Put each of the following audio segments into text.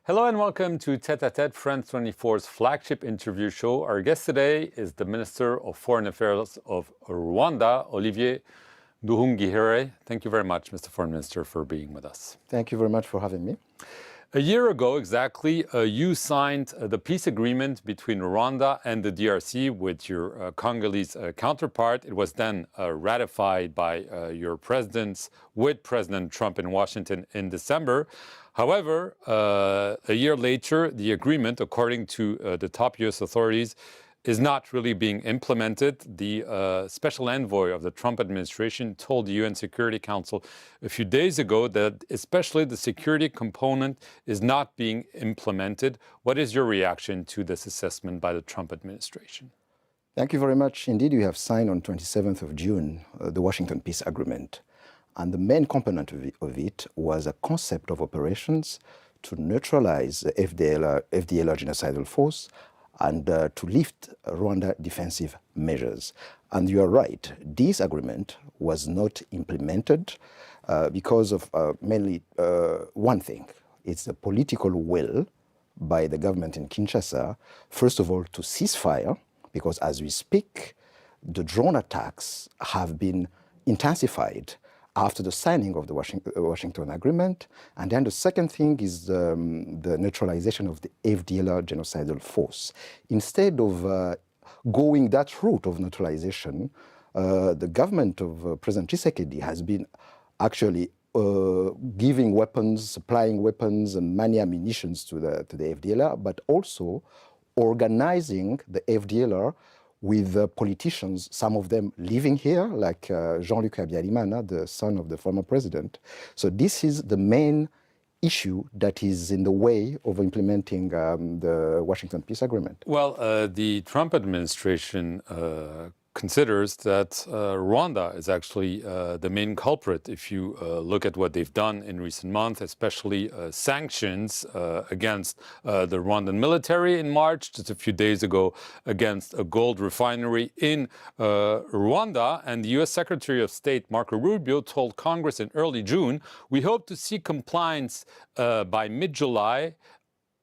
Hello and welcome to Tête à Tête, France 24's flagship interview show. Our guest today is the Minister of Foreign Affairs of Rwanda, Olivier Nduhungirehe. Thank you very much, Mr. Foreign Minister, for being with us. Thank you very much for having me. A year ago, exactly, you signed the peace agreement between Rwanda and the DRC with your Congolese counterpart. It was then ratified by your presidents with President Trump in Washington in December. However, a year later, the agreement, according to the top U.S. authorities, is not really being implemented. The special envoy of the Trump administration told the UN Security Council a few days ago that especially the security component is not being implemented. What is your reaction to this assessment by the Trump administration? Thank you very much. Indeed, you have signed on 27th of June the Washington Peace Agreement. And the main component of it was a concept of operations to neutralize the FDLR genocidal force and to lift Rwanda defensive measures. And you are right, this agreement was not implemented because of mainly one thing. It's the political will by the government in Kinshasa, first of all, to cease fire, because as we speak, the drone attacks have been intensified after the signing of the Washington Agreement. And then the second thing is the neutralization of the FDLR genocidal force. Instead of going that route of neutralization, the government of President Tshisekedi has been actually giving weapons, supplying weapons and many ammunitions to the FDLR, but also organizing the FDLR with politicians, some of them living here, like Jean-Luc Habyarimana, the son of the former president. So this is the main issue that is in the way of implementing the Washington Peace Agreement. Well, the Trump administration considers that Rwanda is actually the main culprit. If you look at what they've done in recent months, especially sanctions against the Rwandan military in March, just a few days ago, against a gold refinery in Rwanda. And the U.S. Secretary of State, Marco Rubio, told Congress in early June, we hope to see compliance by mid-July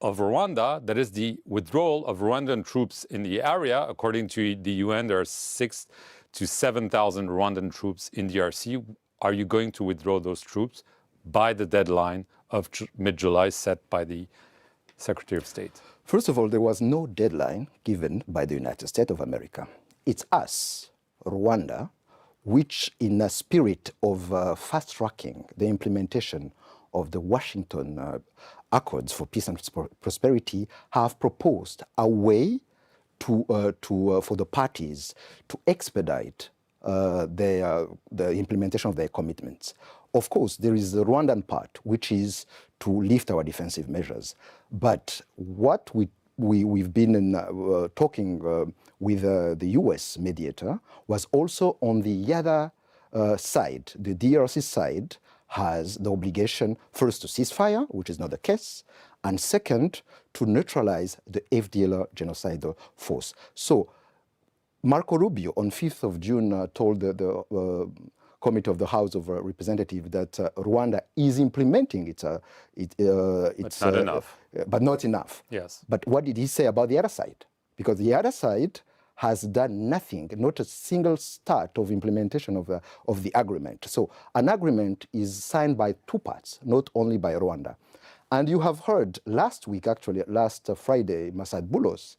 of Rwanda, that is the withdrawal of Rwandan troops in the area. According to the UN, there are 6,000 to 7,000 Rwandan troops in DRC. Are you going to withdraw those troops by the deadline of mid-July set by the Secretary of State? First of all, there was no deadline given by the United States of America. It's us, Rwanda, which in a spirit of fast-tracking the implementation of the Washington Accords for Peace and Prosperity, have proposed a way for the parties to expedite the implementation of their commitments. Of course, there is the Rwandan part, which is to lift our defensive measures. But what we've been talking with the US mediator was also on the other side, the DRC side, has the obligation first to cease fire, which is not the case, and second, to neutralize the FDLR genocidal force. So Marco Rubio on 5th of June told the Committee of the House of Representatives that Rwanda is implementing it's not enough. But not enough. Yes. But what did he say about the other side? Because the other side has done nothing, not a single start of implementation of the agreement. So an agreement is signed by two parts, not only by Rwanda. And you have heard last week, actually, last Friday, Masad Boulos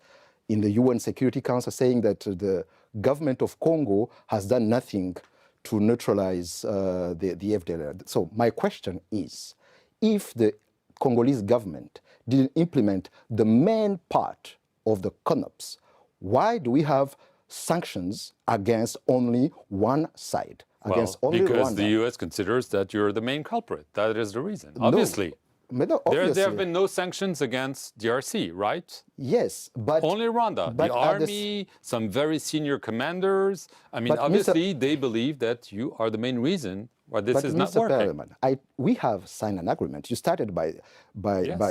in the UN Security Council saying that the government of Congo has done nothing to neutralize the FDLR. So my question is, if the Congolese government didn't implement the main part of the CONOPS, why do we have sanctions against only one side? Because Rwanda? The U.S. considers that you're the main culprit. That is the reason. Obviously. Obviously. There have been no sanctions against DRC, right? Yes, but only Rwanda. But the army, some very senior commanders. I mean, obviously, they believe that you are the main reason why this is not working. Perelman, we have signed an agreement. You started by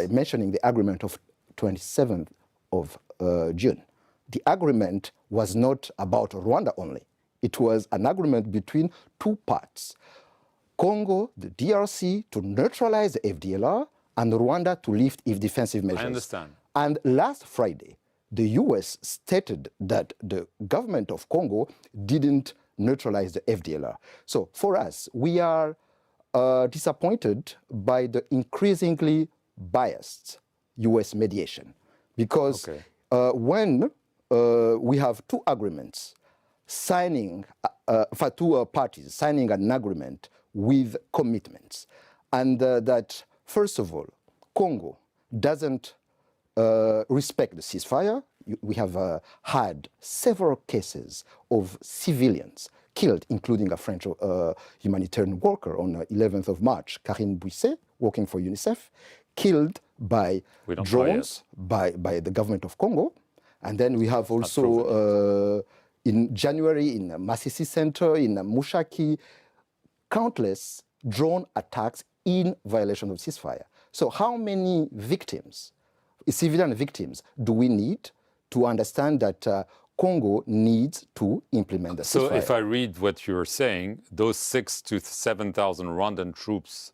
mentioning the agreement of 27th of June. The agreement was not about Rwanda only. It was an agreement between two parts. Congo, the DRC, to neutralize the FDLR, and Rwanda to lift its defensive measures. I understand. And last Friday, the US stated that the government of Congo didn't neutralize the FDLR. So for us, we are disappointed by the increasingly biased US mediation. Because when we have two agreements signing, for two parties signing an agreement with commitments, and that, first of all, Congo doesn't respect the ceasefire. We have had several cases of civilians killed, including a French humanitarian worker on the 11th of March, Karine Bouisset, working for UNICEF, killed by drones by the government of Congo. And then we have also in January in Masisi Center, in Mushaki, countless drone attacks in violation of ceasefire. So how many victims, civilian victims, do we need to understand that Congo needs to implement the ceasefire? So if I read what you're saying, those 6,000 to 7,000 Rwandan troops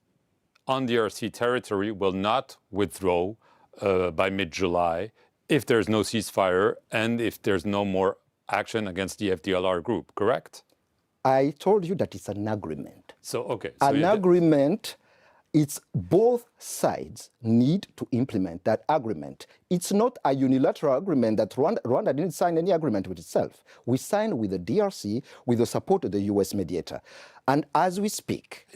on DRC territory will not withdraw by mid-July if there's no ceasefire and if there's no more action against the FDLR group, correct? I told you that it's an agreement. So, an agreement, it's both sides need to implement that agreement. It's not a unilateral agreement that Rwanda didn't sign any agreement with itself. We signed with the DRC with the support of the US mediator. And as we speak,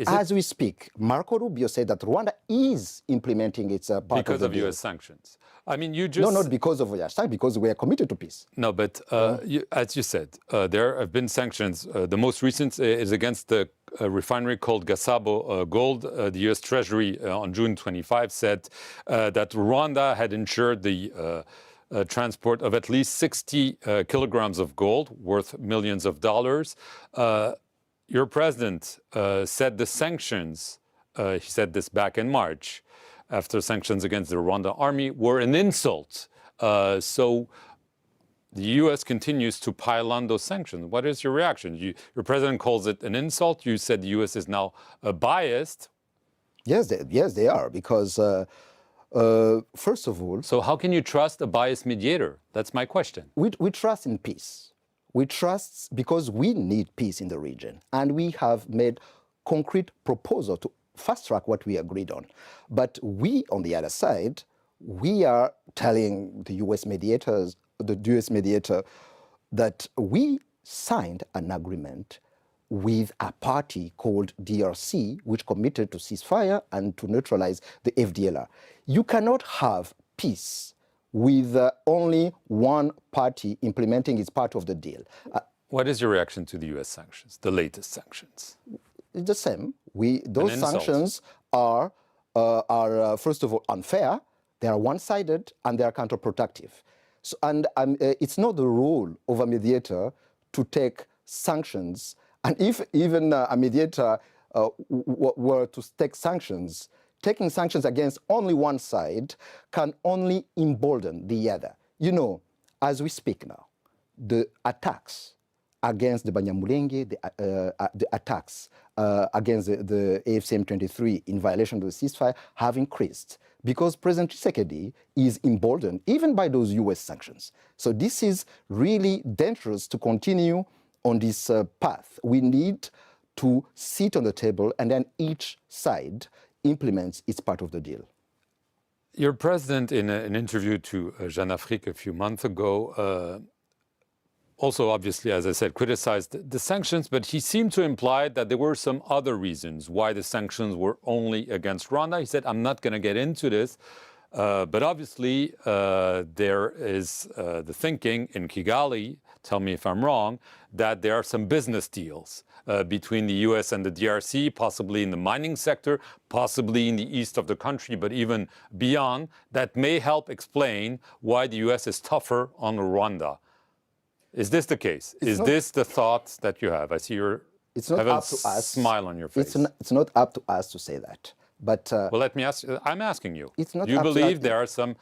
Marco Rubio said that Rwanda is implementing its part because of the deal. US sanctions. I mean, you just... No, not because of US sanctions, because we are committed to peace. No, but as you said, there have been sanctions. The most recent is against the refinery called Gasabo Gold. The US Treasury on June 25 said that Rwanda had ensured the transport of at least 60 kilograms of gold worth millions of dollars. Your president said the sanctions, he said this back in March, after sanctions against the Rwanda army, were an insult. So the US continues to pile on those sanctions. What is your reaction? Your president calls it an insult. You said the US is now biased. Yes, they are, because first of all... So how can you trust a biased mediator? That's my question. We trust in peace. We trust because we need peace in the region, and we have made concrete proposal to fast-track what we agreed on. But we, on the other side, we are telling the US mediator, that we signed an agreement with a party called DRC, which committed to ceasefire and to neutralize the FDLR. You cannot have peace with only one party implementing its part of the deal. What is your reaction to the US sanctions, the latest sanctions? It's the same. Those sanctions are first of all, unfair, they are one-sided, and they are counterproductive. So, and it's not the role of a mediator to take sanctions. And if even a mediator were to take sanctions, taking sanctions against only one side can only embolden the other. You know, as we speak now, the attacks against the Banyamulenge, the attacks against the AFCM-23 in violation of the ceasefire have increased because President Tshisekedi is emboldened even by those US sanctions. So this is really dangerous to continue on this path. We need to sit on the table and then each side implements its part of the deal. Your president, in an interview to Jeune Afrique a few months ago, also obviously, as I said, criticized the sanctions, but he seemed to imply that there were some other reasons why the sanctions were only against Rwanda. He said, I'm not going to get into this, but obviously there is the thinking in Kigali, tell me if I'm wrong, that there are some business deals between the US and the DRC, possibly in the mining sector, possibly in the east of the country, but even beyond, that may help explain why the US is tougher on Rwanda. Is this the case? Is this the thought that you have? I see you have a smile on your face. It's not up to us to say that. But well, let me ask you, I'm asking you. It's not do you believe there are some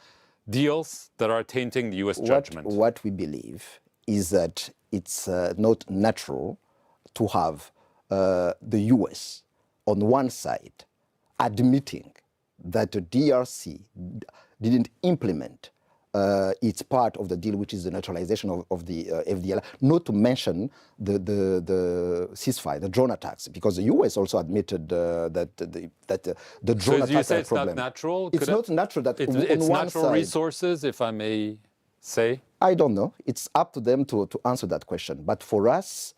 deals that are tainting the US judgment? What we believe is that it's not natural to have the US on one side admitting that the DRC didn't implement its part of the deal, which is the neutralization of the FDLR, not to mention the ceasefire, the drone attacks, because the US also admitted that the drone attacks you say are a it's problem. not natural? It's not natural that it's on one natural side, resources, if I may say? I don't know. It's up to them to answer that question. But for us,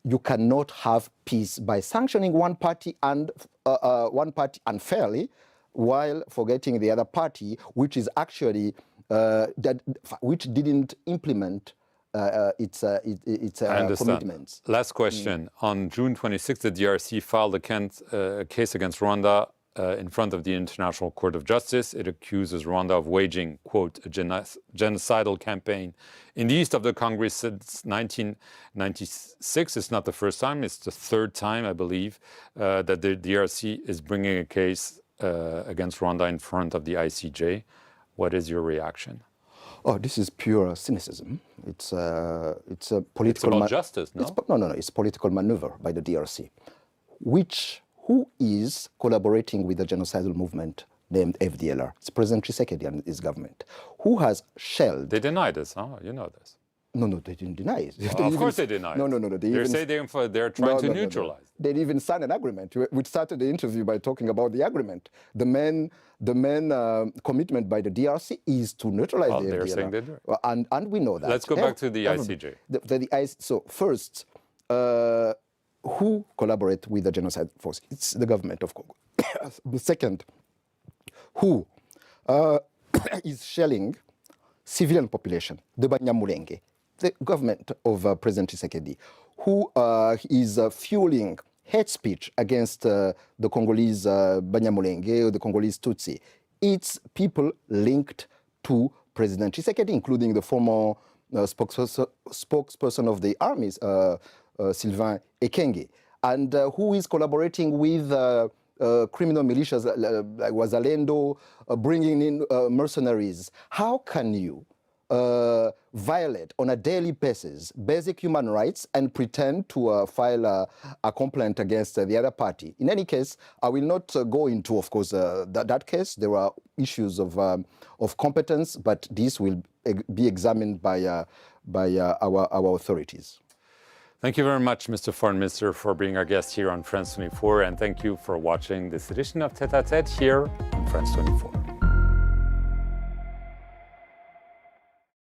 you cannot have peace by sanctioning one party unfairly, while forgetting the other party, which is actually which didn't implement its commitments. Last question. On June 26th, the DRC filed a case against Rwanda in front of the International Court of Justice. It accuses Rwanda of waging, quote, a genocidal campaign in the east of the Congo since 1996. It's not the first time, it's the third time, I believe, that the DRC is bringing a case against Rwanda in front of the ICJ. What is your reaction? Oh, this is pure cynicism. It's a political... It's about justice, no? No. It's political maneuver by the DRC. Who is collaborating with the genocidal movement named FDLR? It's President Tshisekedi and his government. Who has shelled... They deny this, huh? You know this. No, they didn't deny it. Well, of course they deny it. No. They say they're trying to neutralize. They even signed an agreement. We started the interview by talking about the agreement. The main commitment by the DRC is to neutralize the they're FDLR. saying they do. And we know that. Let's go back to the ICJ. So first, who collaborate with the genocide force? It's the government of Congo. Second, who is shelling civilian population? The Banyamulenge, the government of President Tshisekedi, who is fueling hate speech against the Congolese Banyamulenge or the Congolese Tutsi. It's people linked to President Tshisekedi, including the former spokesperson of the armies, Sylvain Ekenge, and who is collaborating with criminal militias like Wazalendo, bringing in mercenaries. How can you violate on a daily basis basic human rights and pretend to file a complaint against the other party? In any case, I will not go into, of course, that case. There are issues of competence, but this will be examined by our authorities. Thank you very much, Mr. Foreign Minister, for being our guest here on France 24, and thank you for watching this edition of Tête à Tête here on France 24.